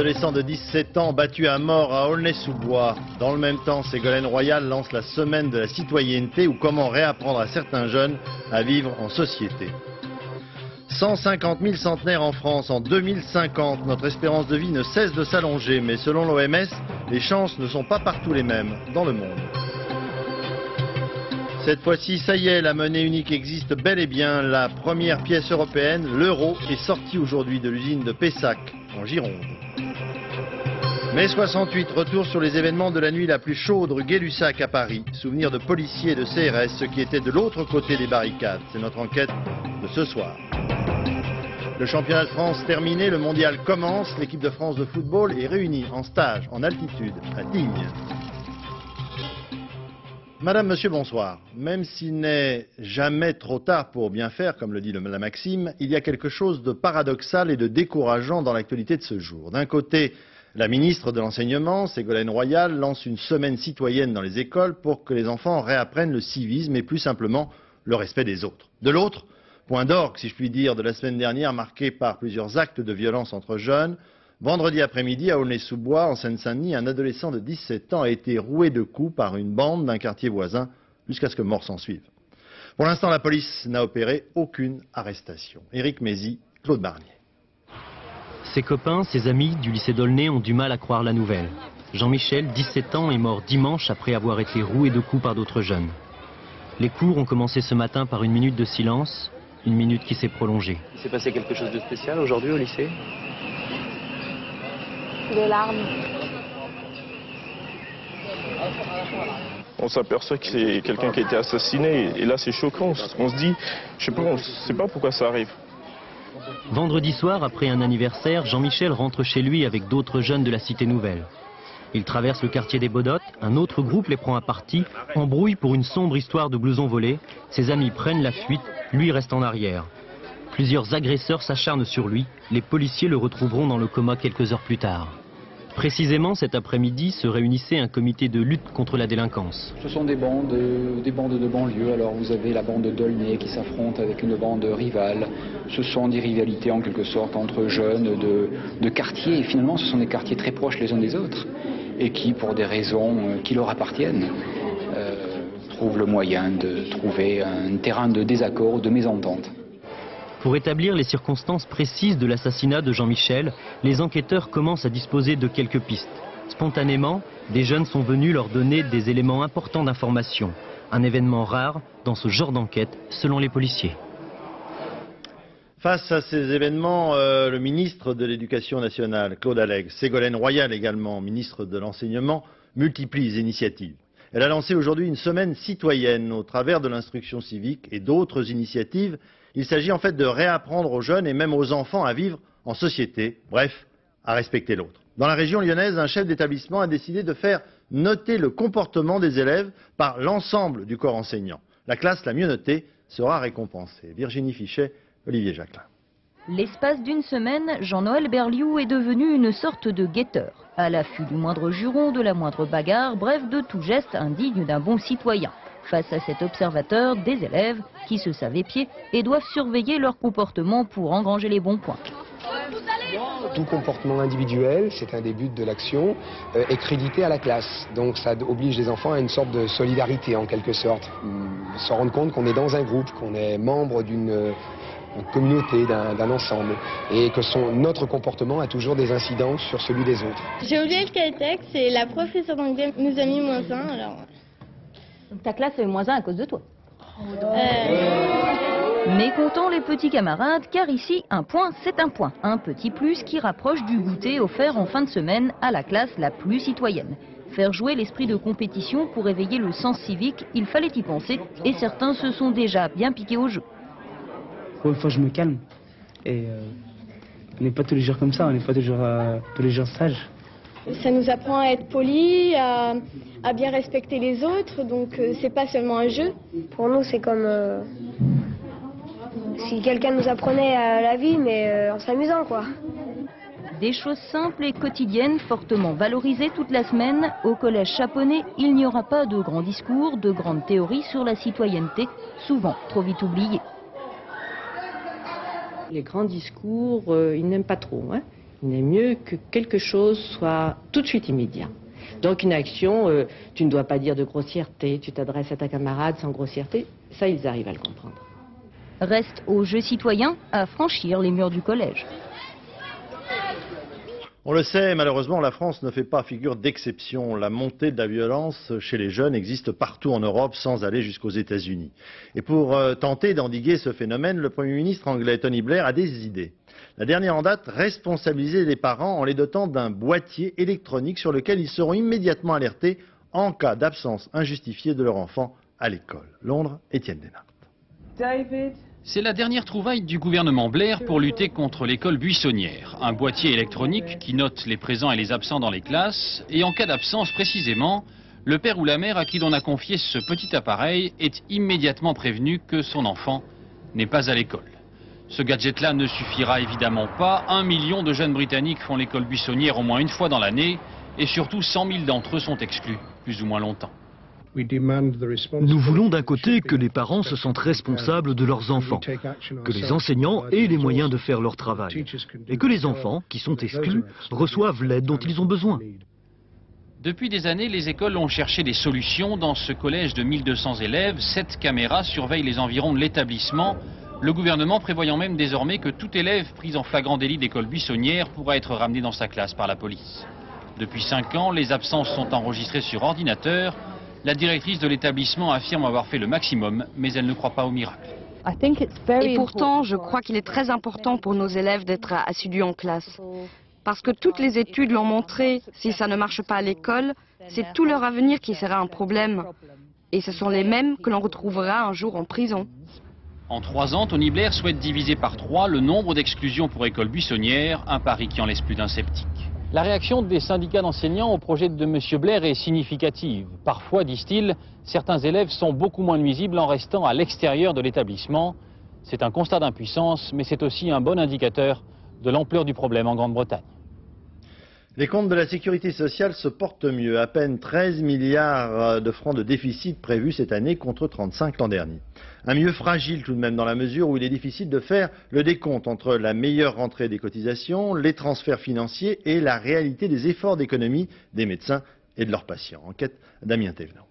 adolescent de 17 ans battu à mort à Aulnay-sous-Bois. Dans le même temps, Ségolène Royal lance la semaine de la citoyenneté ou comment réapprendre à certains jeunes à vivre en société. 150 000 centenaires en France en 2050. Notre espérance de vie ne cesse de s'allonger, mais selon l'OMS, les chances ne sont pas partout les mêmes dans le monde. Cette fois-ci, ça y est, la monnaie unique existe bel et bien. La première pièce européenne, l'euro, est sortie aujourd'hui de l'usine de Pessac, en Gironde. Mai 68, retour sur les événements de la nuit la plus chaude rue Gay-Lussac à Paris. Souvenir de policiers et de CRS, ceux qui étaient de l'autre côté des barricades. C'est notre enquête de ce soir. Le championnat de France terminé, le mondial commence. L'équipe de France de football est réunie en stage, en altitude, à Tignes. Madame, monsieur, bonsoir. Même s'il n'est jamais trop tard pour bien faire, comme le dit la maxime, il y a quelque chose de paradoxal et de décourageant dans l'actualité de ce jour. D'un côté, la ministre de l'Enseignement, Ségolène Royal, lance une semaine citoyenne dans les écoles pour que les enfants réapprennent le civisme et plus simplement le respect des autres. De l'autre, point d'orgue, si je puis dire, de la semaine dernière, marqué par plusieurs actes de violence entre jeunes. Vendredi après-midi, à Aulnay-sous-Bois, en Seine-Saint-Denis, un adolescent de 17 ans a été roué de coups par une bande d'un quartier voisin, jusqu'à ce que mort s'en suive. Pour l'instant, la police n'a opéré aucune arrestation. Éric Mézy, Claude Barnier. Ses copains, ses amis du lycée d'Aulnay ont du mal à croire la nouvelle. Jean-Michel, 17 ans, est mort dimanche après avoir été roué de coups par d'autres jeunes. Les cours ont commencé ce matin par une minute de silence, une minute qui s'est prolongée. Il s'est passé quelque chose de spécial aujourd'hui au lycée ? Des larmes. On s'aperçoit que c'est quelqu'un qui a été assassiné et là c'est choquant. On se dit, on ne sait pas pourquoi ça arrive. Vendredi soir, après un anniversaire, Jean-Michel rentre chez lui avec d'autres jeunes de la Cité Nouvelle. Il traverse le quartier des Baudottes, un autre groupe les prend à partie, embrouille pour une sombre histoire de blouson volé. Ses amis prennent la fuite, lui reste en arrière. Plusieurs agresseurs s'acharnent sur lui, les policiers le retrouveront dans le coma quelques heures plus tard. Précisément cet après-midi se réunissait un comité de lutte contre la délinquance. Ce sont des bandes de banlieue. Alors vous avez la bande d'Aulnay qui s'affronte avec une bande rivale. Ce sont des rivalités en quelque sorte entre jeunes de quartiers. Et finalement ce sont des quartiers très proches les uns des autres et qui, pour des raisons qui leur appartiennent, trouvent le moyen de trouver un terrain de désaccord ou de mésentente. Pour établir les circonstances précises de l'assassinat de Jean-Michel, les enquêteurs commencent à disposer de quelques pistes. Spontanément, des jeunes sont venus leur donner des éléments importants d'information. Un événement rare dans ce genre d'enquête, selon les policiers. Face à ces événements, le ministre de l'Éducation nationale, Claude Allègre, Ségolène Royal également, ministre de l'Enseignement, multiplient les initiatives. Elle a lancé aujourd'hui une semaine citoyenne au travers de l'instruction civique et d'autres initiatives. Il s'agit en fait de réapprendre aux jeunes et même aux enfants à vivre en société, bref, à respecter l'autre. Dans la région lyonnaise, un chef d'établissement a décidé de faire noter le comportement des élèves par l'ensemble du corps enseignant. La classe la mieux notée sera récompensée. Virginie Fichet, Olivier Jacquelin. L'espace d'une semaine, Jean-Noël Berliou est devenu une sorte de guetteur, à l'affût du moindre juron, de la moindre bagarre, bref de tout geste indigne d'un bon citoyen. Face à cet observateur, des élèves qui se savent épiés et doivent surveiller leur comportement pour engranger les bons points. Tout comportement individuel, c'est un des buts de l'action, est crédité à la classe. Donc ça oblige les enfants à une sorte de solidarité en quelque sorte. Se rendre compte qu'on est dans un groupe, qu'on est membre d'une communauté, d'un ensemble. Et que notre comportement a toujours des incidences sur celui des autres. J'ai oublié quel texte, c'est la professeure d'anglais nous a mis -1 alors... Donc ta classe est -1 à cause de toi. Mécontents les petits camarades, car ici, un point, c'est un point. Un petit plus qui rapproche du goûter offert en fin de semaine à la classe la plus citoyenne. Faire jouer l'esprit de compétition pour éveiller le sens civique, il fallait y penser, et certains se sont déjà bien piqués au jeu. Une fois, je me calme. Et on n'est pas tous les jours comme ça, on n'est pas tous les jours sages. Ça nous apprend à être poli, à bien respecter les autres, donc c'est pas seulement un jeu. Pour nous, c'est comme si quelqu'un nous apprenait à la vie, mais en s'amusant, quoi. Des choses simples et quotidiennes, fortement valorisées toute la semaine. Au collège Chaponnet, il n'y aura pas de grands discours, de grandes théories sur la citoyenneté, souvent trop vite oubliées. Les grands discours, ils n'aiment pas trop, hein. Il n'est mieux que quelque chose soit tout de suite immédiat. Donc une action, tu ne dois pas dire de grossièreté, tu t'adresses à ta camarade sans grossièreté, ça ils arrivent à le comprendre. Reste aux jeux citoyens à franchir les murs du collège. On le sait, malheureusement, la France ne fait pas figure d'exception. La montée de la violence chez les jeunes existe partout en Europe sans aller jusqu'aux États-Unis. Et pour tenter d'endiguer ce phénomène, le Premier ministre anglais Tony Blair a des idées. La dernière en date, responsabiliser les parents en les dotant d'un boîtier électronique sur lequel ils seront immédiatement alertés en cas d'absence injustifiée de leur enfant à l'école. Londres, Étienne Denard. C'est la dernière trouvaille du gouvernement Blair pour lutter contre l'école buissonnière. Un boîtier électronique qui note les présents et les absents dans les classes. Et en cas d'absence précisément, le père ou la mère à qui l'on a confié ce petit appareil est immédiatement prévenu que son enfant n'est pas à l'école. Ce gadget-là ne suffira évidemment pas. 1 million de jeunes Britanniques font l'école buissonnière au moins une fois dans l'année. Et surtout 100 000 d'entre eux sont exclus, plus ou moins longtemps. Nous voulons d'un côté que les parents se sentent responsables de leurs enfants, que les enseignants aient les moyens de faire leur travail, et que les enfants, qui sont exclus, reçoivent l'aide dont ils ont besoin. Depuis des années, les écoles ont cherché des solutions. Dans ce collège de 1200 élèves, 7 caméras surveillent les environs de l'établissement. Le gouvernement prévoyant même désormais que tout élève pris en flagrant délit d'école buissonnière pourra être ramené dans sa classe par la police. Depuis 5 ans, les absences sont enregistrées sur ordinateur. La directrice de l'établissement affirme avoir fait le maximum, mais elle ne croit pas au miracle. Et pourtant, je crois qu'il est très important pour nos élèves d'être assidus en classe. Parce que toutes les études l'ont montré, si ça ne marche pas à l'école, c'est tout leur avenir qui sera un problème. Et ce sont les mêmes que l'on retrouvera un jour en prison. En 3 ans, Tony Blair souhaite diviser par 3 le nombre d'exclusions pour école buissonnière, un pari qui en laisse plus d'un sceptique. La réaction des syndicats d'enseignants au projet de M. Blair est significative. Parfois, disent-ils, certains élèves sont beaucoup moins nuisibles en restant à l'extérieur de l'établissement. C'est un constat d'impuissance, mais c'est aussi un bon indicateur de l'ampleur du problème en Grande-Bretagne. Les comptes de la sécurité sociale se portent mieux. À peine 13 milliards de francs de déficit prévus cette année contre 35 l'an dernier. Un mieux fragile tout de même dans la mesure où il est difficile de faire le décompte entre la meilleure rentrée des cotisations, les transferts financiers et la réalité des efforts d'économie des médecins et de leurs patients. Enquête Damien Thévenot.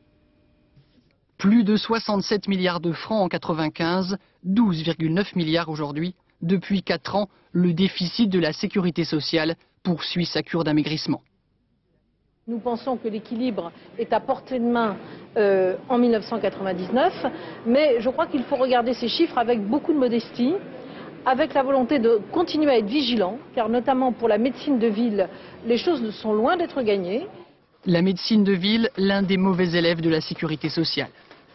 Plus de 67 milliards de francs en 95, 12,9 milliards aujourd'hui. Depuis 4 ans, le déficit de la sécurité sociale poursuit sa cure d'amaigrissement. Nous pensons que l'équilibre est à portée de main en 1999, mais je crois qu'il faut regarder ces chiffres avec beaucoup de modestie, avec la volonté de continuer à être vigilant, car notamment pour la médecine de ville, les choses sont loin d'être gagnées. La médecine de ville, l'un des mauvais élèves de la sécurité sociale.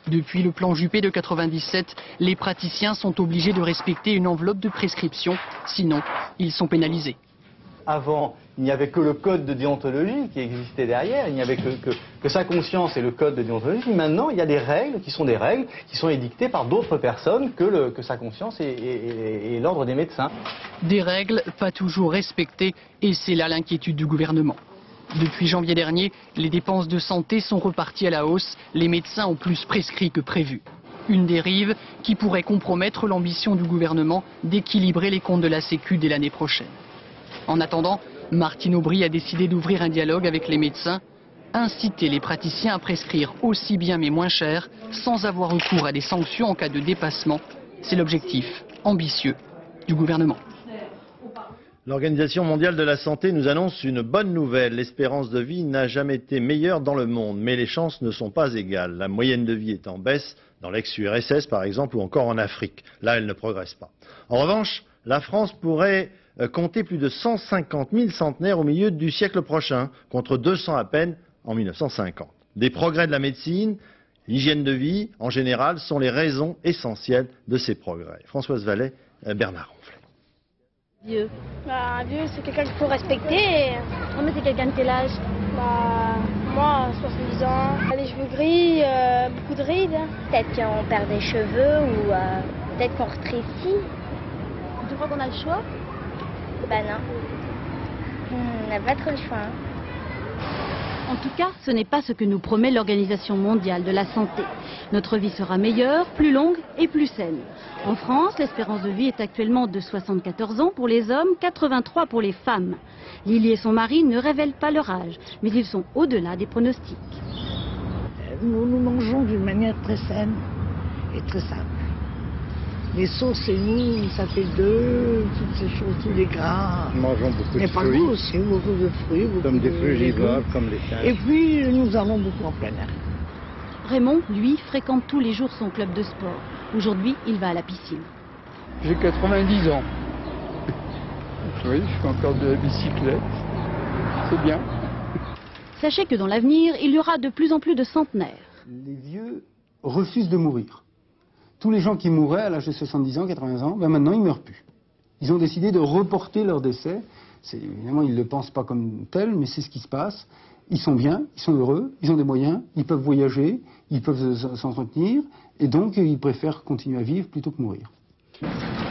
Depuis le plan Juppé de 97, les praticiens sont obligés de respecter une enveloppe de prescription, sinon ils sont pénalisés. Avant, il n'y avait que le code de déontologie qui existait derrière, il n'y avait que sa conscience et le code de déontologie. Maintenant, il y a des règles qui sont édictées par d'autres personnes que sa conscience et l'ordre des médecins. Des règles pas toujours respectées, et c'est là l'inquiétude du gouvernement. Depuis janvier dernier, les dépenses de santé sont reparties à la hausse, les médecins ont plus prescrit que prévu. Une dérive qui pourrait compromettre l'ambition du gouvernement d'équilibrer les comptes de la Sécu dès l'année prochaine. En attendant, Martine Aubry a décidé d'ouvrir un dialogue avec les médecins, inciter les praticiens à prescrire aussi bien mais moins cher, sans avoir recours à des sanctions en cas de dépassement. C'est l'objectif ambitieux du gouvernement. L'Organisation mondiale de la santé nous annonce une bonne nouvelle. L'espérance de vie n'a jamais été meilleure dans le monde, mais les chances ne sont pas égales. La moyenne de vie est en baisse dans l'ex-URSS par exemple ou encore en Afrique. Là, elle ne progresse pas. En revanche, la France pourrait compter plus de 150 000 centenaires au milieu du siècle prochain, contre 200 à peine en 1950. Des progrès de la médecine, l'hygiène de vie en général sont les raisons essentielles de ces progrès. Françoise Vallet, Bernard Ronflet. Vieux. Un vieux, c'est quelqu'un qu'il faut respecter. Non, mais c'est quelqu'un de quel âge? Moi, 70 ans. Les cheveux gris, beaucoup de rides. Peut-être qu'on perd des cheveux ou peut-être qu'on rétrécit. Tu crois qu'on a le choix? Bah non. On n'a pas trop le choix. Hein. En tout cas, ce n'est pas ce que nous promet l'Organisation mondiale de la santé. Notre vie sera meilleure, plus longue et plus saine. En France, l'espérance de vie est actuellement de 74 ans pour les hommes, 83 pour les femmes. Lily et son mari ne révèlent pas leur âge, mais ils sont au-delà des pronostics. Nous mangeons d'une manière très saine et très simple. Les sauces, c'est nous, ça fait toutes ces choses, tous les gras. Nous mangeons beaucoup de fruits. Mais pas nous aussi, beaucoup de fruits. Comme des frugivores, comme les singes. Et puis, nous allons beaucoup en plein air. Raymond, lui, fréquente tous les jours son club de sport. Aujourd'hui, il va à la piscine. J'ai 90 ans. Oui, je fais encore de la bicyclette. C'est bien. Sachez que dans l'avenir, il y aura de plus en plus de centenaires. Les vieux refusent de mourir. Tous les gens qui mouraient à l'âge de 70 ans, 80 ans, ben maintenant ils ne meurent plus. Ils ont décidé de reporter leur décès. Évidemment, ils ne le pensent pas comme tel, mais c'est ce qui se passe. Ils sont bien, ils sont heureux, ils ont des moyens, ils peuvent voyager, ils peuvent s'entretenir, et donc ils préfèrent continuer à vivre plutôt que mourir.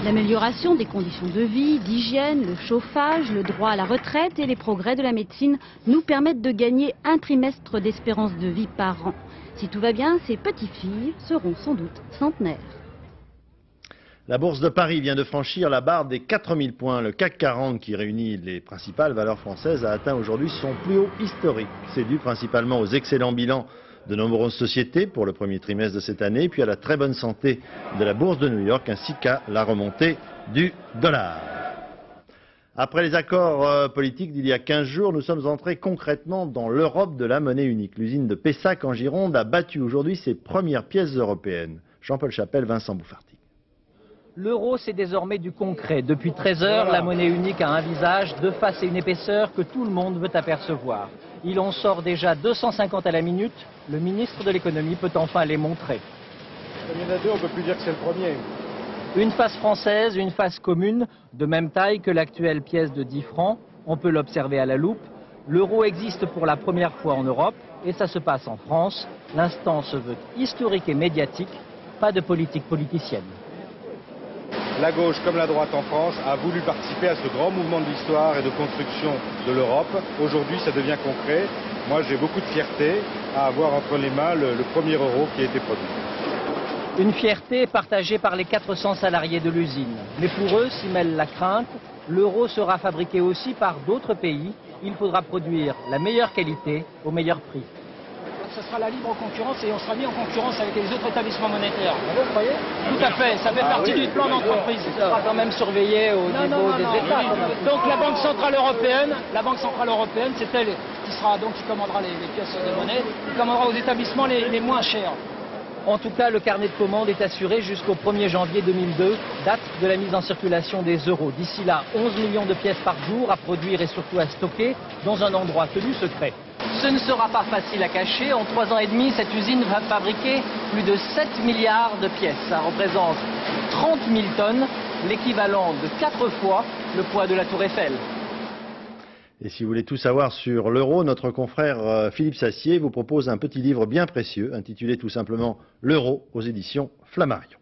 L'amélioration des conditions de vie, d'hygiène, le chauffage, le droit à la retraite et les progrès de la médecine nous permettent de gagner un trimestre d'espérance de vie par an. Si tout va bien, ces petites-filles seront sans doute centenaires. La Bourse de Paris vient de franchir la barre des 4000 points. Le CAC 40, qui réunit les principales valeurs françaises, a atteint aujourd'hui son plus haut historique. C'est dû principalement aux excellents bilans de nombreuses sociétés pour le premier trimestre de cette année, puis à la très bonne santé de la Bourse de New York, ainsi qu'à la remontée du dollar. Après les accords politiques d'il y a 15 jours, nous sommes entrés concrètement dans l'Europe de la monnaie unique. L'usine de Pessac en Gironde a battu aujourd'hui ses premières pièces européennes. Jean-Paul Chapelle, Vincent Bouffarty. L'euro, c'est désormais du concret. Depuis 13 heures, la monnaie unique a un visage, deux faces et une épaisseur que tout le monde veut apercevoir. Il en sort déjà 250 à la minute. Le ministre de l'économie peut enfin les montrer. Comme il y en a deux, on ne peut plus dire que c'est le premier. Une face française, une face commune, de même taille que l'actuelle pièce de 10 francs. On peut l'observer à la loupe. L'euro existe pour la première fois en Europe et ça se passe en France. L'instant se veut historique et médiatique, pas de politique politicienne. La gauche comme la droite en France a voulu participer à ce grand mouvement de l'histoire et de construction de l'Europe. Aujourd'hui, ça devient concret. Moi, j'ai beaucoup de fierté à avoir entre les mains le premier euro qui a été produit. Une fierté partagée par les 400 salariés de l'usine. Mais pour eux, s'y mêle la crainte, l'euro sera fabriqué aussi par d'autres pays. Il faudra produire la meilleure qualité au meilleur prix. Ce sera la libre concurrence et on sera mis en concurrence avec les autres établissements monétaires. Vous croyez? Tout à fait, ça fait partie du plan d'entreprise. Ça sera quand même surveillé au niveau des États. Donc la Banque Centrale Européenne, c'est elle qui commandera les pièces de monnaie, qui commandera aux établissements les moins chers. En tout cas, le carnet de commandes est assuré jusqu'au 1er janvier 2002, date de la mise en circulation des euros. D'ici là, 11 millions de pièces par jour à produire et surtout à stocker dans un endroit tenu secret. Ce ne sera pas facile à cacher. En 3 ans et demi, cette usine va fabriquer plus de 7 milliards de pièces. Ça représente 30 000 tonnes, l'équivalent de 4 fois le poids de la Tour Eiffel. Et si vous voulez tout savoir sur l'euro, notre confrère Philippe Sassier vous propose un petit livre bien précieux, intitulé tout simplement « L'euro » aux éditions Flammarion.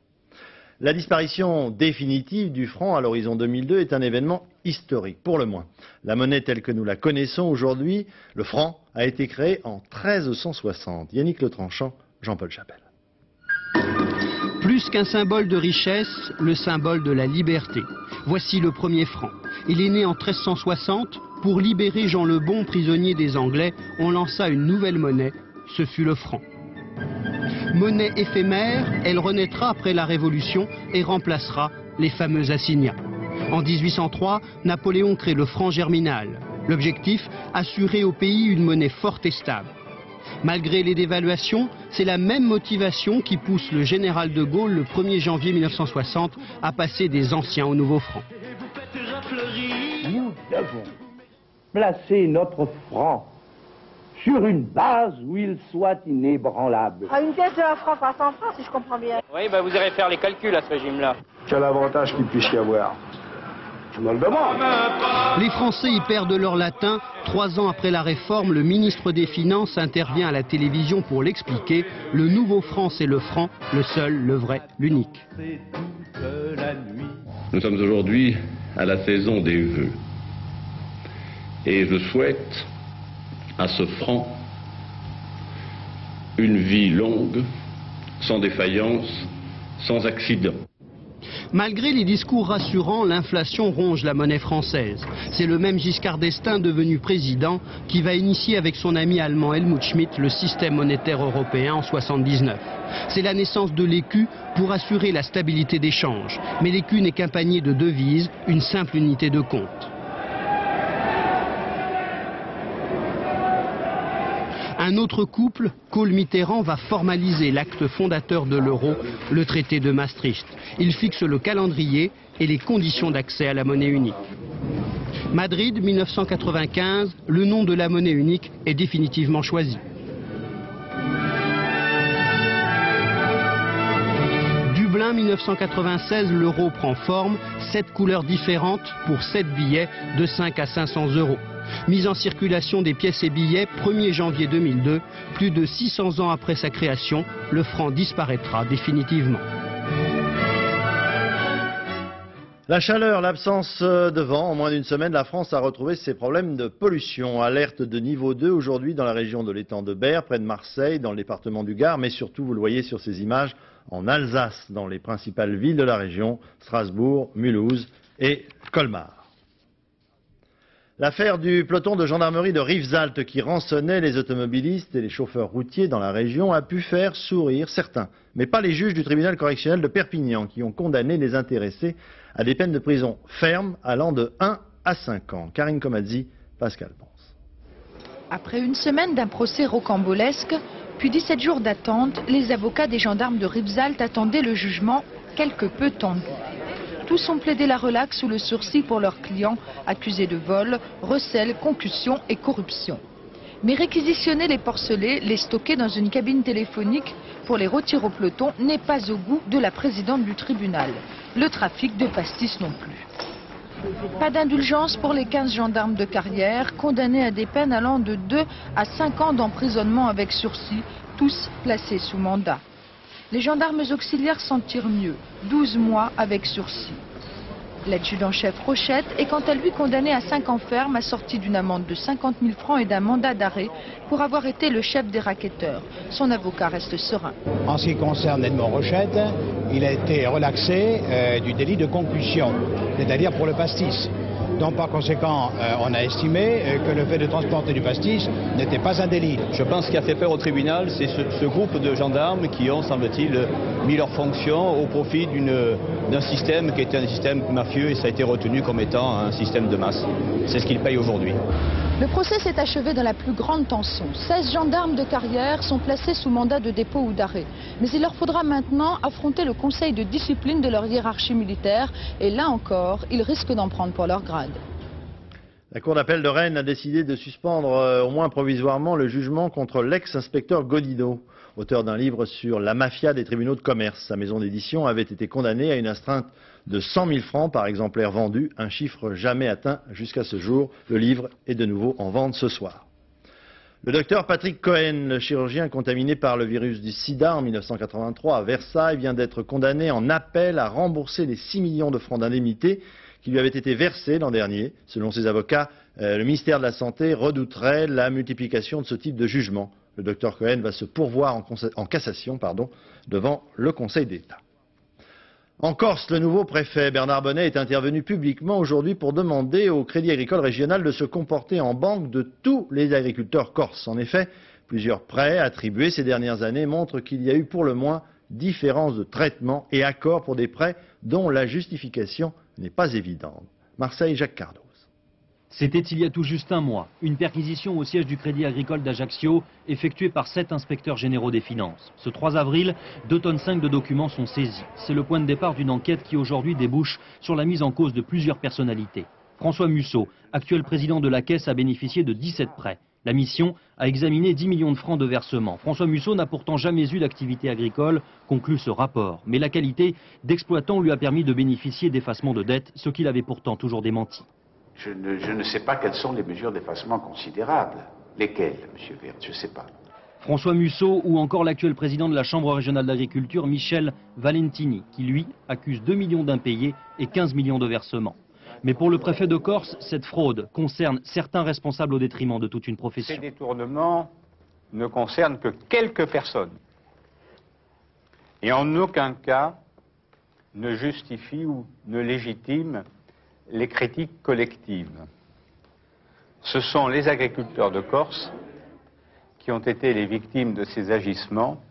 La disparition définitive du franc à l'horizon 2002 est un événement historique, pour le moins. La monnaie telle que nous la connaissons aujourd'hui, le franc, a été créé en 1360. Yannick Letranchant, Jean-Paul Chapelle. Plus qu'un symbole de richesse, le symbole de la liberté. Voici le premier franc. Il est né en 1360. Pour libérer Jean le Bon, prisonnier des Anglais, on lança une nouvelle monnaie. Ce fut le franc. Monnaie éphémère, elle renaîtra après la Révolution et remplacera les fameux assignats. En 1803, Napoléon crée le franc germinal. L'objectif, assurer au pays une monnaie forte et stable. Malgré les dévaluations, c'est la même motivation qui pousse le général de Gaulle le 1er janvier 1960 à passer des anciens au nouveau franc. Nous devons placer notre franc sur une base où il soit inébranlable. Une pièce de 1 franc par 100 francs, si je comprends bien. Oui, bah vous irez faire les calculs à ce régime-là. Quel avantage qu'il puisse y avoir? Je me le demande. Les Français y perdent leur latin. 3 ans après la réforme, le ministre des Finances intervient à la télévision pour l'expliquer. Le nouveau franc, c'est le franc, le seul, le vrai, l'unique. Nous sommes aujourd'hui à la saison des vœux. Et je souhaite à ce franc une vie longue, sans défaillance, sans accident. Malgré les discours rassurants, l'inflation ronge la monnaie française. C'est le même Giscard d'Estaing devenu président qui va initier avec son ami allemand Helmut Schmidt le système monétaire européen en 1979. C'est la naissance de l'écu pour assurer la stabilité des changes. Mais l'écu n'est qu'un panier de devises, une simple unité de compte. Un autre couple, Kohl-Mitterrand, va formaliser l'acte fondateur de l'euro, le traité de Maastricht. Il fixe le calendrier et les conditions d'accès à la monnaie unique. Madrid, 1995, le nom de la monnaie unique est définitivement choisi. Dublin, 1996, l'euro prend forme, 7 couleurs différentes pour 7 billets de 5 à 500 euros. Mise en circulation des pièces et billets 1er janvier 2002, plus de 600 ans après sa création, le franc disparaîtra définitivement. La chaleur, l'absence de vent, en moins d'une semaine, la France a retrouvé ses problèmes de pollution. Alerte de niveau 2 aujourd'hui dans la région de l'étang de Berre, près de Marseille, dans le département du Gard, mais surtout, vous le voyez sur ces images, en Alsace, dans les principales villes de la région, Strasbourg, Mulhouse et Colmar. L'affaire du peloton de gendarmerie de Rivesaltes qui rançonnait les automobilistes et les chauffeurs routiers dans la région a pu faire sourire certains, mais pas les juges du tribunal correctionnel de Perpignan qui ont condamné les intéressés à des peines de prison fermes allant de 1 à 5 ans. Karine Comazzi, Pascal Ponce. Après une semaine d'un procès rocambolesque, puis 17 jours d'attente, les avocats des gendarmes de Rivesaltes attendaient le jugement quelque peu tendu. Tous ont plaidé la relaxe sous le sursis pour leurs clients accusés de vol, recel, concussion et corruption. Mais réquisitionner les porcelets, les stocker dans une cabine téléphonique pour les retirer au peloton n'est pas au goût de la présidente du tribunal. Le trafic de pastis non plus. Pas d'indulgence pour les 15 gendarmes de carrière, condamnés à des peines allant de 2 à 5 ans d'emprisonnement avec sursis, tous placés sous mandat. Les gendarmes auxiliaires s'en tirent mieux, 12 mois avec sursis. L'adjudant-chef Rochette est quant à lui condamné à 5 ans ferme, assorti d'une amende de 50 000 francs et d'un mandat d'arrêt pour avoir été le chef des racketteurs. Son avocat reste serein. En ce qui concerne Edmond Rochette, il a été relaxé du délit de concussion, c'est-à-dire pour le pastis. Donc par conséquent, on a estimé que le fait de transporter du pastis n'était pas un délit. Je pense qu'il a fait peur au tribunal, c'est ce groupe de gendarmes qui ont, semble-t-il, mis leur fonction au profit d'un système qui était un système mafieux et ça a été retenu comme étant un système de masse. C'est ce qu'ils payent aujourd'hui. Le procès s'est achevé dans la plus grande tension. 16 gendarmes de carrière sont placés sous mandat de dépôt ou d'arrêt. Mais il leur faudra maintenant affronter le conseil de discipline de leur hiérarchie militaire. Et là encore, ils risquent d'en prendre pour leur grade. La Cour d'appel de Rennes a décidé de suspendre au moins provisoirement le jugement contre l'ex-inspecteur Godino, auteur d'un livre sur la mafia des tribunaux de commerce. Sa maison d'édition avait été condamnée à une astreinte de 100 000 francs par exemplaire vendu, un chiffre jamais atteint jusqu'à ce jour. Le livre est de nouveau en vente ce soir. Le docteur Patrick Cohen, le chirurgien contaminé par le virus du sida en 1983 à Versailles, vient d'être condamné en appel à rembourser les 6 millions de francs d'indemnité qui lui avaient été versés l'an dernier. Selon ses avocats, le ministère de la Santé redouterait la multiplication de ce type de jugement. Le docteur Cohen va se pourvoir en cassation devant le Conseil d'État. En Corse, le nouveau préfet Bernard Bonnet est intervenu publiquement aujourd'hui pour demander au Crédit Agricole Régional de se comporter en banque de tous les agriculteurs corses. En effet, plusieurs prêts attribués ces dernières années montrent qu'il y a eu pour le moins différence de traitement et accords pour des prêts dont la justification n'est pas évidente. Marseille, Jacques Cardoz. C'était il y a tout juste un mois, une perquisition au siège du Crédit Agricole d'Ajaccio effectuée par 7 inspecteurs généraux des finances. Ce 3 avril, 2,5 tonnes de documents sont saisis. C'est le point de départ d'une enquête qui aujourd'hui débouche sur la mise en cause de plusieurs personnalités. François Musso, actuel président de la Caisse, a bénéficié de 17 prêts. La mission a examiné 10 millions de francs de versement. François Musso n'a pourtant jamais eu d'activité agricole, conclut ce rapport. Mais la qualité d'exploitant lui a permis de bénéficier d'effacement de dettes, ce qu'il avait pourtant toujours démenti. Je ne sais pas quelles sont les mesures d'effacement considérables. Lesquelles, M. Vert? Je ne sais pas. François Musso ou encore l'actuel président de la Chambre régionale d'agriculture, Michel Valentini, qui lui accuse 2 millions d'impayés et 15 millions de versements. Mais pour le préfet de Corse, cette fraude concerne certains responsables au détriment de toute une profession. Ces détournements ne concerne que quelques personnes et en aucun cas ne justifie ou ne légitime les critiques collectives. Ce sont les agriculteurs de Corse qui ont été les victimes de ces agissements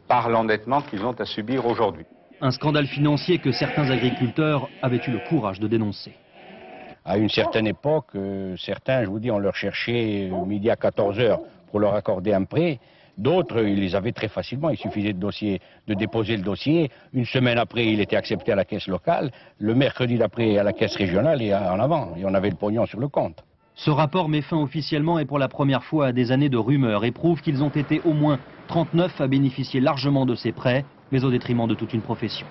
par l'endettement qu'ils ont à subir aujourd'hui. Un scandale financier que certains agriculteurs avaient eu le courage de dénoncer. À une certaine époque, certains, je vous dis, on leur cherchait midi à 14 heures pour leur accorder un prêt. D'autres, ils les avaient très facilement. Il suffisait de déposer le dossier. Une semaine après, il était accepté à la caisse locale. Le mercredi d'après, à la caisse régionale et en avant. Et on avait le pognon sur le compte. Ce rapport met fin officiellement et pour la première fois à des années de rumeurs et prouve qu'ils ont été au moins 39 à bénéficier largement de ces prêts, mais au détriment de toute une profession.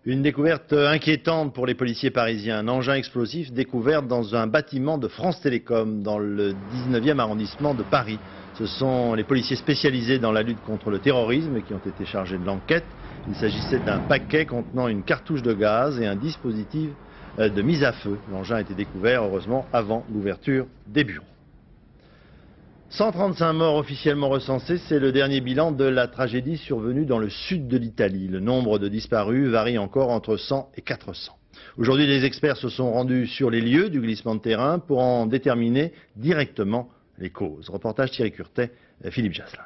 Une découverte inquiétante pour les policiers parisiens. Un engin explosif découvert dans un bâtiment de France Télécom dans le 19e arrondissement de Paris. Ce sont les policiers spécialisés dans la lutte contre le terrorisme qui ont été chargés de l'enquête. Il s'agissait d'un paquet contenant une cartouche de gaz et un dispositif de mise à feu. L'engin a été découvert, heureusement, avant l'ouverture des bureaux. 135 morts officiellement recensés, c'est le dernier bilan de la tragédie survenue dans le sud de l'Italie. Le nombre de disparus varie encore entre 100 et 400. Aujourd'hui, les experts se sont rendus sur les lieux du glissement de terrain pour en déterminer directement les causes. Reportage Thierry Curtet, Philippe Jasselin.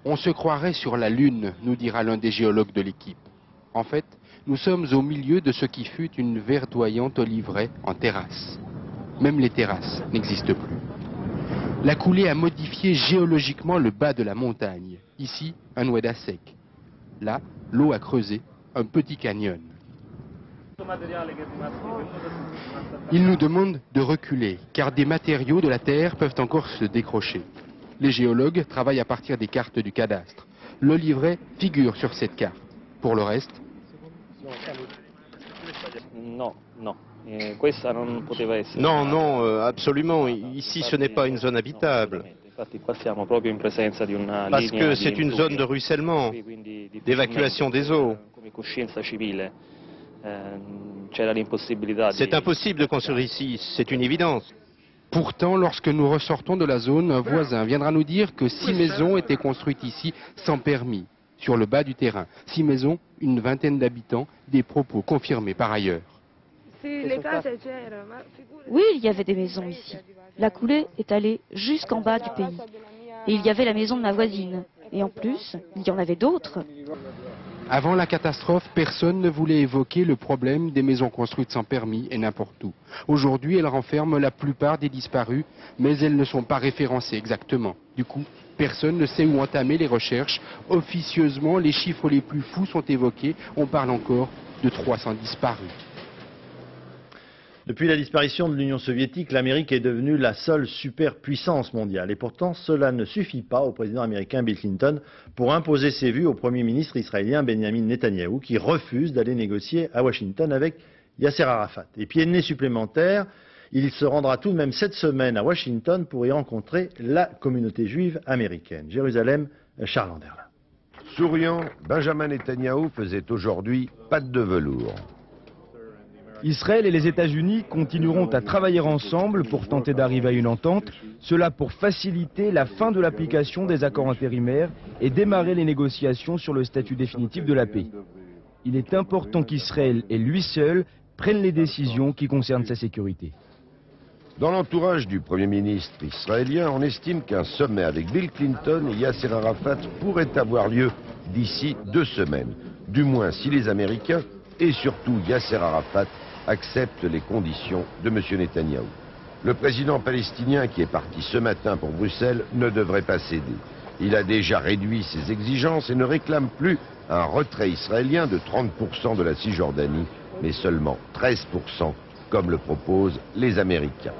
On se croirait sur la Lune, nous dira l'un des géologues de l'équipe. En fait, nous sommes au milieu de ce qui fut une verdoyante oliveraie en terrasse. Même les terrasses n'existent plus. La coulée a modifié géologiquement le bas de la montagne. Ici, un ouéda sec. Là, l'eau a creusé un petit canyon. Il nous demande de reculer, car des matériaux de la terre peuvent encore se décrocher. Les géologues travaillent à partir des cartes du cadastre. L'oliveraie figure sur cette carte. Pour le reste... Non, absolument. Ici, ce n'est pas une zone habitable. Parce que c'est une zone de ruissellement, d'évacuation des eaux. C'est impossible de construire ici, c'est une évidence. Pourtant, lorsque nous ressortons de la zone, un voisin viendra nous dire que 6 maisons étaient construites ici sans permis, sur le bas du terrain. 6 maisons, une vingtaine d'habitants, des propos confirmés par ailleurs. Oui, il y avait des maisons ici. La coulée est allée jusqu'en bas du pays. Et il y avait la maison de ma voisine. Et en plus, il y en avait d'autres. Avant la catastrophe, personne ne voulait évoquer le problème des maisons construites sans permis et n'importe où. Aujourd'hui, elles renferment la plupart des disparus, mais elles ne sont pas référencées exactement. Du coup, personne ne sait où entamer les recherches. Officieusement, les chiffres les plus fous sont évoqués. On parle encore de 300 disparus. Depuis la disparition de l'Union soviétique, l'Amérique est devenue la seule superpuissance mondiale. Et pourtant, cela ne suffit pas au président américain Bill Clinton pour imposer ses vues au Premier ministre israélien Benjamin Netanyahou, qui refuse d'aller négocier à Washington avec Yasser Arafat. Et pied de nez supplémentaire, il se rendra tout de même cette semaine à Washington pour y rencontrer la communauté juive américaine. Jérusalem, Charles Anderlin. Souriant, Benjamin Netanyahou faisait aujourd'hui patte de velours. Israël et les États-Unis continueront à travailler ensemble pour tenter d'arriver à une entente, cela pour faciliter la fin de l'application des accords intérimaires et démarrer les négociations sur le statut définitif de la paix. Il est important qu'Israël et lui seul prennent les décisions qui concernent sa sécurité. Dans l'entourage du Premier ministre israélien, on estime qu'un sommet avec Bill Clinton et Yasser Arafat pourrait avoir lieu d'ici 2 semaines. Du moins si les Américains et surtout Yasser Arafat accepte les conditions de M. Netanyahou. Le président palestinien qui est parti ce matin pour Bruxelles ne devrait pas céder. Il a déjà réduit ses exigences et ne réclame plus un retrait israélien de 30% de la Cisjordanie, mais seulement 13%, comme le proposent les Américains.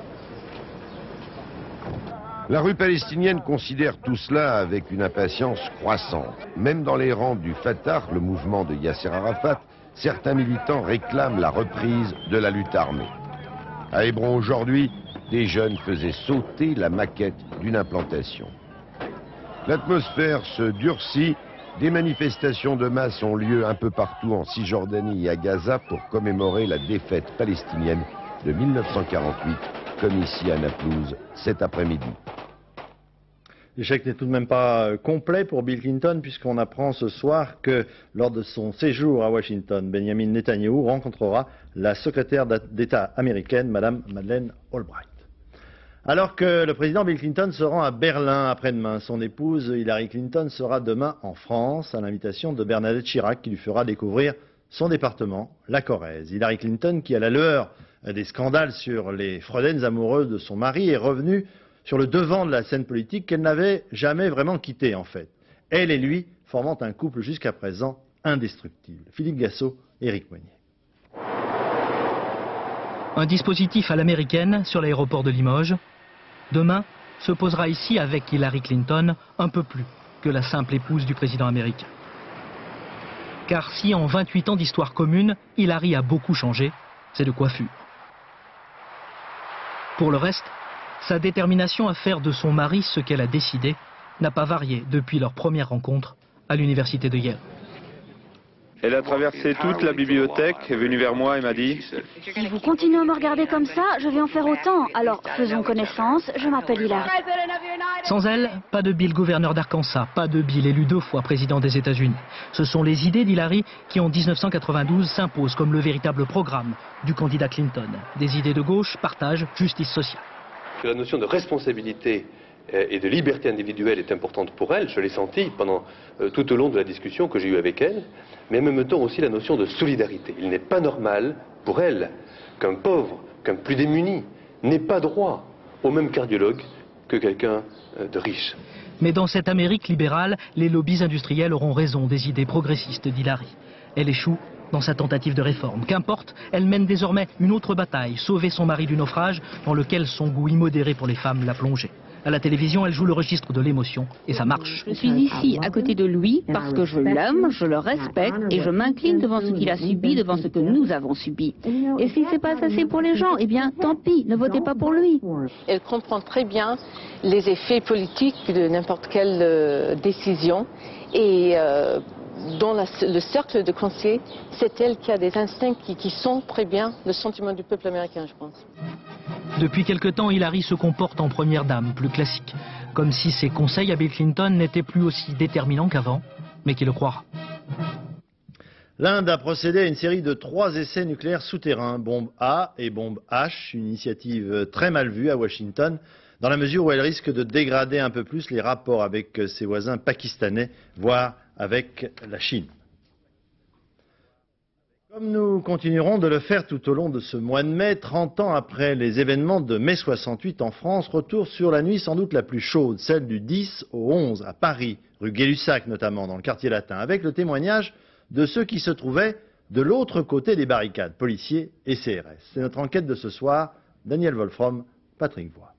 La rue palestinienne considère tout cela avec une impatience croissante. Même dans les rangs du Fatah, le mouvement de Yasser Arafat, certains militants réclament la reprise de la lutte armée. À Hébron aujourd'hui, des jeunes faisaient sauter la maquette d'une implantation. L'atmosphère se durcit, des manifestations de masse ont lieu un peu partout en Cisjordanie et à Gaza pour commémorer la défaite palestinienne de 1948 comme ici à Naplouse cet après-midi. L'échec n'est tout de même pas complet pour Bill Clinton, puisqu'on apprend ce soir que lors de son séjour à Washington, Benjamin Netanyahou rencontrera la secrétaire d'État américaine, Madame Madeleine Albright. Alors que le président Bill Clinton se rend à Berlin après-demain, son épouse Hillary Clinton sera demain en France à l'invitation de Bernadette Chirac qui lui fera découvrir son département, la Corrèze. Hillary Clinton, qui à la lueur des scandales sur les fraudaines amoureuses de son mari, est revenue sur le devant de la scène politique qu'elle n'avait jamais vraiment quitté en fait. Elle et lui formant un couple jusqu'à présent indestructible. Philippe Gassot, Éric Moignet. Un dispositif à l'américaine sur l'aéroport de Limoges. Demain se posera ici avec Hillary Clinton un peu plus que la simple épouse du président américain. Car si en 28 ans d'histoire commune, Hillary a beaucoup changé, c'est de coiffure. Pour le reste, sa détermination à faire de son mari ce qu'elle a décidé n'a pas varié depuis leur première rencontre à l'université de Yale. Elle a traversé toute la bibliothèque, est venue vers moi et m'a dit « Si vous continuez à me regarder comme ça, je vais en faire autant. Alors faisons connaissance, je m'appelle Hillary. » Sans elle, pas de Bill gouverneur d'Arkansas, pas de Bill élu 2 fois président des États-Unis. Ce sont les idées d'Hillary qui en 1992 s'imposent comme le véritable programme du candidat Clinton. Des idées de gauche, partage, justice sociale. La notion de responsabilité et de liberté individuelle est importante pour elle, je l'ai senti pendant tout au long de la discussion que j'ai eue avec elle, mais en même temps aussi la notion de solidarité. Il n'est pas normal pour elle qu'un pauvre, qu'un plus démuni n'ait pas droit au même cardiologue que quelqu'un de riche. Mais dans cette Amérique libérale, les lobbies industriels auront raison des idées progressistes d'Hillary. Elle échoue dans sa tentative de réforme. Qu'importe, elle mène désormais une autre bataille, sauver son mari du naufrage dans lequel son goût immodéré pour les femmes l'a plongé. À la télévision, elle joue le registre de l'émotion et ça marche. Je suis ici à côté de lui parce que je l'aime, je le respecte et je m'incline devant ce qu'il a subi, devant ce que nous avons subi. Et si c'est pas assez pour les gens, eh bien tant pis, ne votez pas pour lui. Elle comprend très bien les effets politiques de n'importe quelle décision et dans le cercle de conseillers, c'est elle qui a des instincts qui sont très bien le sentiment du peuple américain, je pense. Depuis quelque temps, Hillary se comporte en première dame, plus classique. Comme si ses conseils à Bill Clinton n'étaient plus aussi déterminants qu'avant, mais qui le croira. L'Inde a procédé à une série de 3 essais nucléaires souterrains, bombe A et bombe H, une initiative très mal vue à Washington, dans la mesure où elle risque de dégrader un peu plus les rapports avec ses voisins pakistanais, voire avec la Chine. Comme nous continuerons de le faire tout au long de ce mois de mai, 30 ans après les événements de mai 68 en France, retour sur la nuit sans doute la plus chaude, celle du 10 au 11 à Paris, rue Gay-Lussac notamment, dans le quartier latin, avec le témoignage de ceux qui se trouvaient de l'autre côté des barricades, policiers et CRS. C'est notre enquête de ce soir, Daniel Wolfrom, Patrick Voix.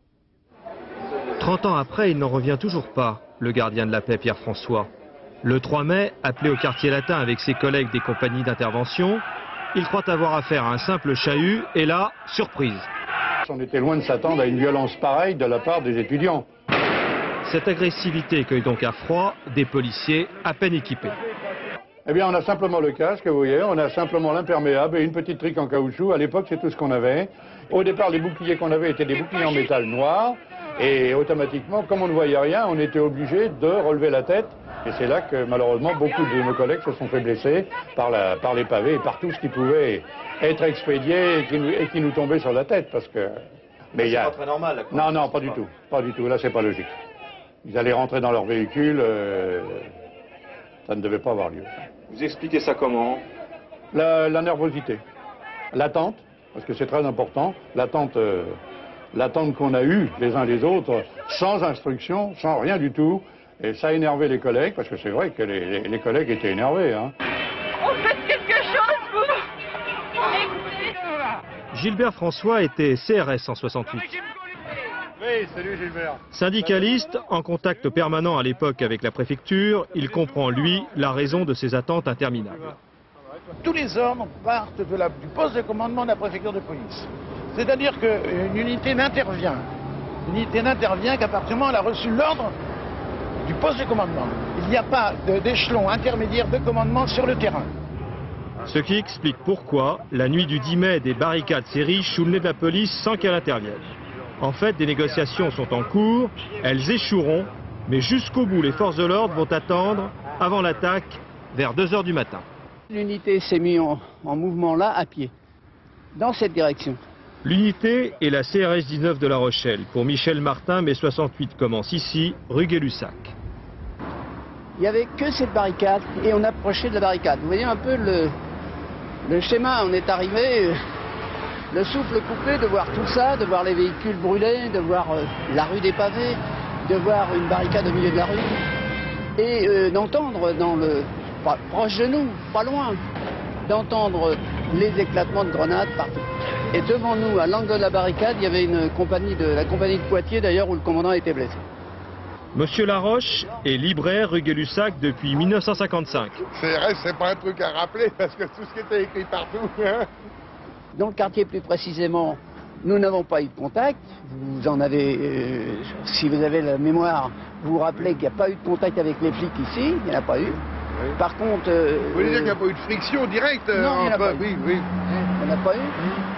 30 ans après, il n'en revient toujours pas, le gardien de la paix Pierre-François. Le 3 mai, appelé au quartier latin avec ses collègues des compagnies d'intervention, il croit avoir affaire à un simple chahut et là, surprise. On était loin de s'attendre à une violence pareille de la part des étudiants. Cette agressivité cueille donc à froid des policiers à peine équipés. Eh bien, on a simplement le casque, vous voyez, on a simplement l'imperméable et une petite trique en caoutchouc. À l'époque, c'est tout ce qu'on avait. Au départ, les boucliers qu'on avait étaient des boucliers en métal noir. Et automatiquement, comme on ne voyait rien, on était obligé de relever la tête. Et c'est là que malheureusement beaucoup de nos collègues se sont fait blesser par les pavés et par tout ce qui pouvait être expédié et qui nous tombait sur la tête. Parce que... Mais c'est pas très normal. Là, non, non, pas du tout. Pas du tout. Là, c'est pas logique. Ils allaient rentrer dans leur véhicule. Ça ne devait pas avoir lieu. Vous expliquez ça comment? La nervosité. L'attente, parce que c'est très important. L'attente qu'on a eue les uns les autres, sans instruction, sans rien du tout. Et ça a énervé les collègues, parce que c'est vrai que les collègues étaient énervés. Hein. On fait quelque chose, vous. Gilbert François était CRS en 68. Oui, salut Gilbert. Syndicaliste, en contact permanent à l'époque avec la préfecture, il comprend, lui, la raison de ces attentes interminables. Tous les hommes partent du poste de commandement de la préfecture de police. C'est-à-dire qu'une unité n'intervient. Une unité n'intervient qu'à partir du moment où elle a reçu l'ordre du poste de commandement. Il n'y a pas d'échelon intermédiaire de commandement sur le terrain. Ce qui explique pourquoi, la nuit du 10 mai, des barricades s'érigent sous le nez de la police sans qu'elle intervienne. En fait, des négociations sont en cours, elles échoueront, mais jusqu'au bout, les forces de l'ordre vont attendre, avant l'attaque, vers 2 h du matin. L'unité s'est mise en mouvement là, à pied, dans cette direction. L'unité est la CRS 19 de La Rochelle. Pour Michel Martin, mai 68 commence ici, rue Gay-Lussac. Il n'y avait que cette barricade et on approchait de la barricade. Vous voyez un peu le schéma, on est arrivé, le souffle coupé, de voir tout ça, de voir les véhicules brûlés, de voir la rue des pavés, de voir une barricade au milieu de la rue et d'entendre proche de nous, pas loin, d'entendre les éclatements de grenades partout. Et devant nous, à l'angle de la barricade, il y avait une compagnie la compagnie de Poitiers d'ailleurs où le commandant était blessé. Monsieur Laroche est libraire rue Gay-Lussac depuis 1955. CRS, c'est pas un truc à rappeler parce que tout ce qui était écrit partout. Hein. Dans le quartier plus précisément, nous n'avons pas eu de contact. Vous en avez, si vous avez la mémoire, vous vous rappelez qu'il n'y a pas eu de contact avec les flics ici, il n'y en a pas eu. Oui. Par contre... vous voulez dire qu'il n'y a pas eu de friction directe non, il n'y en a pas eu. Oui, oui. Il n'y en a pas eu.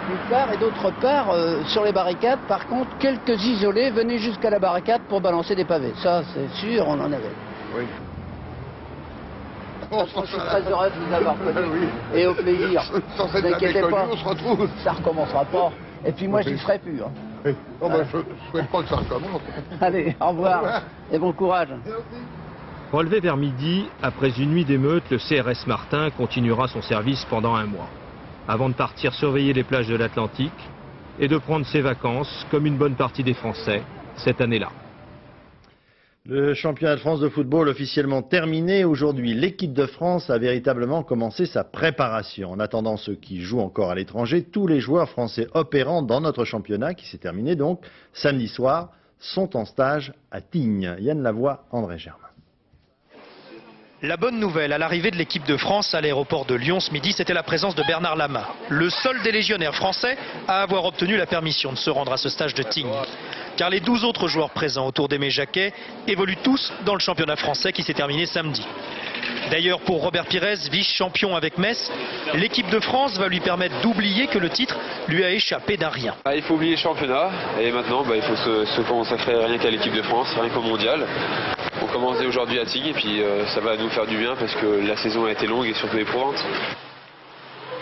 D'une part, et d'autre part, sur les barricades, par contre, quelques isolés venaient jusqu'à la barricade pour balancer des pavés. Ça, c'est sûr, on en avait. Oui. Je suis très heureux de vous avoir connu. Oui. Et au plaisir. Sans cette année connue, on se retrouve. Ça recommencera pas. Et puis moi, j'y serai plus. Hein. Oui. Oh, ben, je ne souhaite pas que ça recommence. Allez, au revoir. Et bon courage. Relevé vers midi, après une nuit d'émeute, le CRS Martin continuera son service pendant 1 mois, avant de partir surveiller les plages de l'Atlantique et de prendre ses vacances, comme une bonne partie des Français, cette année-là. Le championnat de France de football officiellement terminé. Aujourd'hui, l'équipe de France a véritablement commencé sa préparation. En attendant ceux qui jouent encore à l'étranger, tous les joueurs français opérant dans notre championnat, qui s'est terminé donc samedi soir, sont en stage à Tignes. Yann Lavoie, André Germain. La bonne nouvelle à l'arrivée de l'équipe de France à l'aéroport de Lyon ce midi, c'était la présence de Bernard Lama, le seul des légionnaires français à avoir obtenu la permission de se rendre à ce stage de Tignes. Car les 12 autres joueurs présents autour d'Aimé Jacquet évoluent tous dans le championnat français qui s'est terminé samedi. D'ailleurs, pour Robert Pires, vice-champion avec Metz, l'équipe de France va lui permettre d'oublier que le titre lui a échappé d'un rien. Il faut oublier le championnat et maintenant il faut se consacrer rien qu'à l'équipe de France, rien qu'au mondial. On commence dès aujourd'hui à Tignes et puis ça va nous faire du bien parce que la saison a été longue et surtout éprouvante.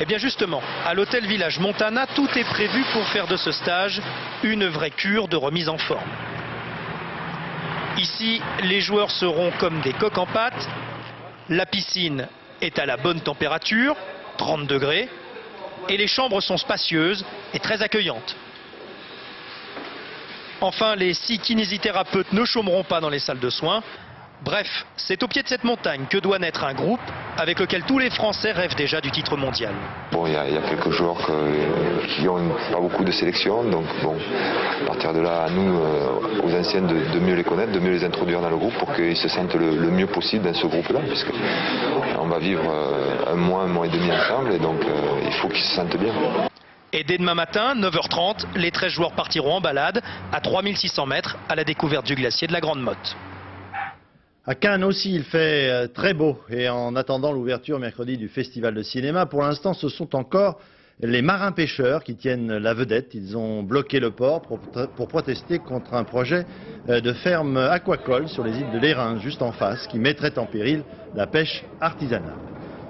Eh bien justement, à l'hôtel Village Montana, tout est prévu pour faire de ce stage une vraie cure de remise en forme. Ici, les joueurs seront comme des coqs en pâte. La piscine est à la bonne température, 30 degrés, et les chambres sont spacieuses et très accueillantes. Enfin, les 6 kinésithérapeutes ne chômeront pas dans les salles de soins. Bref, c'est au pied de cette montagne que doit naître un groupe avec lequel tous les Français rêvent déjà du titre mondial. Bon, il y a quelques joueurs qui ont pas beaucoup de sélection, donc bon, à partir de là, à nous, aux anciens, de mieux les connaître, de mieux les introduire dans le groupe pour qu'ils se sentent le mieux possible dans ce groupe-là, puisque on va vivre 1 mois et demi ensemble, et donc il faut qu'ils se sentent bien. Et dès demain matin, 9 h 30, les 13 joueurs partiront en balade à 3600 mètres à la découverte du glacier de la Grande Motte. À Cannes aussi, il fait très beau. Et en attendant l'ouverture mercredi du Festival de cinéma, pour l'instant, ce sont encore les marins-pêcheurs qui tiennent la vedette. Ils ont bloqué le port pour protester contre un projet de ferme aquacole sur les îles de l'Érins, juste en face, qui mettrait en péril la pêche artisanale.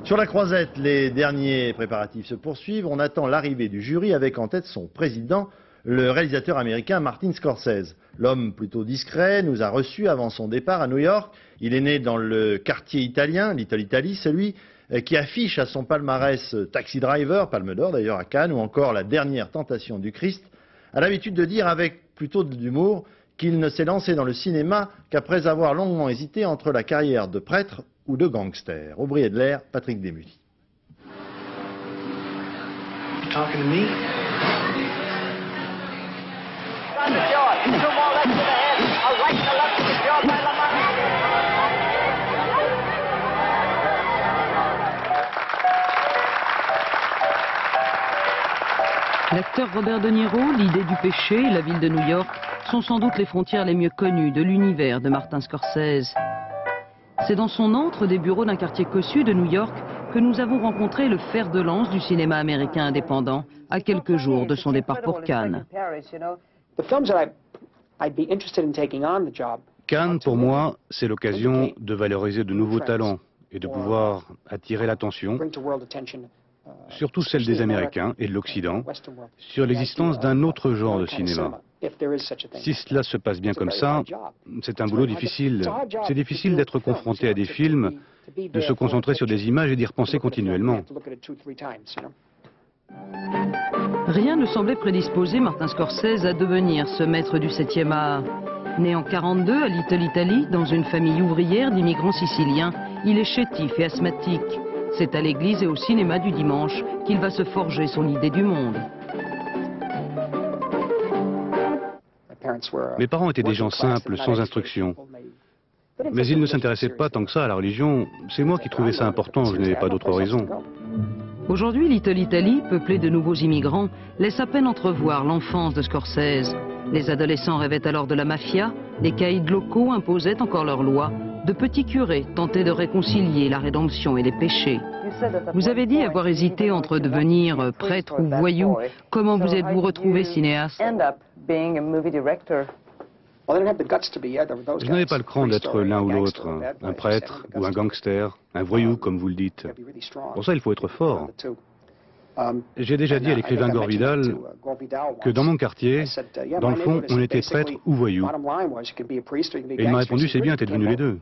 Sur la Croisette, les derniers préparatifs se poursuivent. On attend l'arrivée du jury avec en tête son président, le réalisateur américain Martin Scorsese. L'homme plutôt discret nous a reçus avant son départ à New York. Il est né dans le quartier italien, Little Italy, celui qui affiche à son palmarès Taxi Driver, Palme d'Or d'ailleurs à Cannes, ou encore La dernière tentation du Christ, a l'habitude de dire avec plutôt d'humour qu'il ne s'est lancé dans le cinéma qu'après avoir longuement hésité entre la carrière de prêtre ou de gangster. Au brillet de l'air, Patrick Desmully. L'acteur Robert De Niro, l'idée du péché, la ville de New York sont sans doute les frontières les mieux connues de l'univers de Martin Scorsese. C'est dans son antre des bureaux d'un quartier cossu de New York que nous avons rencontré le fer de lance du cinéma américain indépendant à quelques jours de son départ pour Cannes. Cannes, pour moi, c'est l'occasion de valoriser de nouveaux talents et de pouvoir attirer l'attention, surtout celle des Américains et de l'Occident, sur l'existence d'un autre genre de cinéma. Si cela se passe bien comme ça, c'est un boulot difficile. C'est difficile d'être confronté à des films, de se concentrer sur des images et d'y repenser continuellement. Rien ne semblait prédisposer Martin Scorsese à devenir ce maître du 7e art. Né en 1942 à Little Italy, dans une famille ouvrière d'immigrants siciliens, il est chétif et asthmatique. C'est à l'église et au cinéma du dimanche qu'il va se forger son idée du monde. Mes parents étaient des gens simples, sans instruction. Mais ils ne s'intéressaient pas tant que ça à la religion. C'est moi qui trouvais ça important, je n'avais pas d'autre raison. Aujourd'hui, Little Italy, peuplée de nouveaux immigrants, laisse à peine entrevoir l'enfance de Scorsese. Les adolescents rêvaient alors de la mafia, les caïds locaux imposaient encore leurs lois, de petits curés tentaient de réconcilier la rédemption et les péchés. Vous avez dit avoir hésité entre devenir prêtre ou voyou. Comment vous êtes-vous retrouvé cinéaste? Je n'avais pas le cran d'être l'un ou l'autre, un prêtre ou un gangster, un voyou comme vous le dites. Pour ça, il faut être fort. J'ai déjà dit à l'écrivain Gore Vidal que dans mon quartier, dans le fond, on était prêtre ou voyou. Et il m'a répondu, c'est bien, t'es devenu les deux.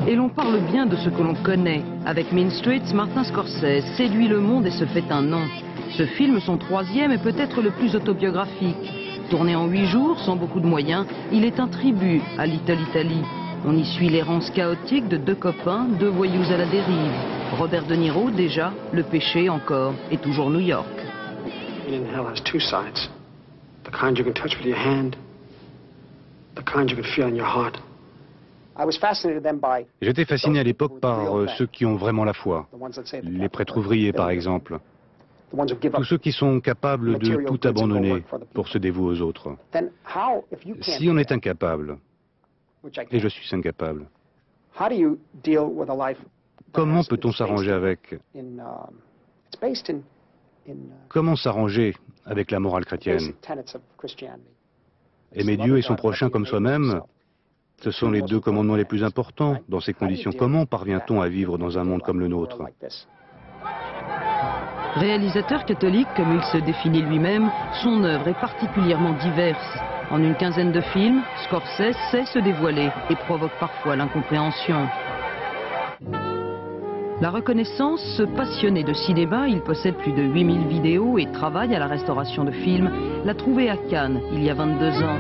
Et l'on parle bien de ce que l'on connaît. Avec Mean Streets, Martin Scorsese séduit le monde et se fait un nom. Ce film, son troisième, est peut-être le plus autobiographique. Tourné en 8 jours, sans beaucoup de moyens, il est un tribut à Little Italy. On y suit l'errance chaotique de 2 copains, 2 voyous à la dérive. Robert De Niro, déjà, Le Péché encore, et toujours New York. J'étais fasciné à l'époque par ceux qui ont vraiment la foi. Les prêtres ouvriers, par exemple. Tous ceux qui sont capables de tout abandonner pour se dévouer aux autres. Si on est incapable, et je suis incapable, comment peut-on s'arranger avec? Comment s'arranger avec la morale chrétienne? Aimer Dieu et son prochain comme soi-même, ce sont les 2 commandements les plus importants dans ces conditions. Comment parvient-on à vivre dans un monde comme le nôtre? Réalisateur catholique, comme il se définit lui-même, son œuvre est particulièrement diverse. En une quinzaine de films, Scorsese sait se dévoiler et provoque parfois l'incompréhension. La reconnaissance, ce passionné de cinéma, il possède plus de 8000 vidéos et travaille à la restauration de films, l'a trouvé à Cannes il y a 22 ans.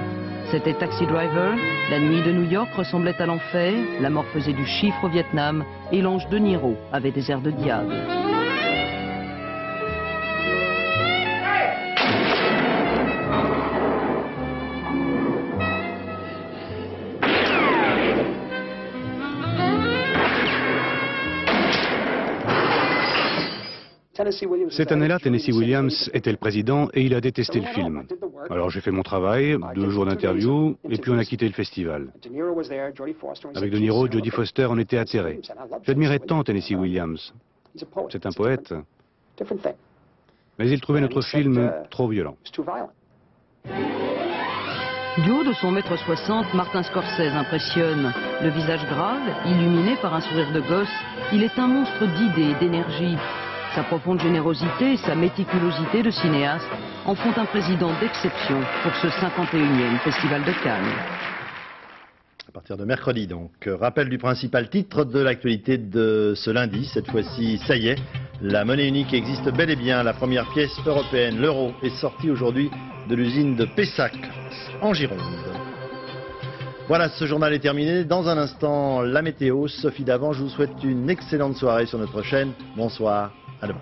C'était Taxi Driver, La nuit de New York ressemblait à l'enfer, La mort faisait du chiffre au Vietnam et l'ange de Niro avait des airs de diable. Cette année-là, Tennessee Williams était le président et il a détesté le film. Alors j'ai fait mon travail, 2 jours d'interview, et puis on a quitté le festival. Avec De Niro, Jodie Foster, on était atterrés. J'admirais tant Tennessee Williams. C'est un poète. Mais il trouvait notre film trop violent. Du haut de son 1,60 m, Martin Scorsese impressionne. Le visage grave, illuminé par un sourire de gosse, il est un monstre d'idées et d'énergie. Sa profonde générosité et sa méticulosité de cinéaste en font un président d'exception pour ce 51e Festival de Cannes. À partir de mercredi, donc. Rappel du principal titre de l'actualité de ce lundi. Cette fois-ci, ça y est, la monnaie unique existe bel et bien. La première pièce européenne, l'euro, est sortie aujourd'hui de l'usine de Pessac, en Gironde. Voilà, ce journal est terminé. Dans un instant, la météo. Sophie Davant, je vous souhaite une excellente soirée sur notre chaîne. Bonsoir, à demain.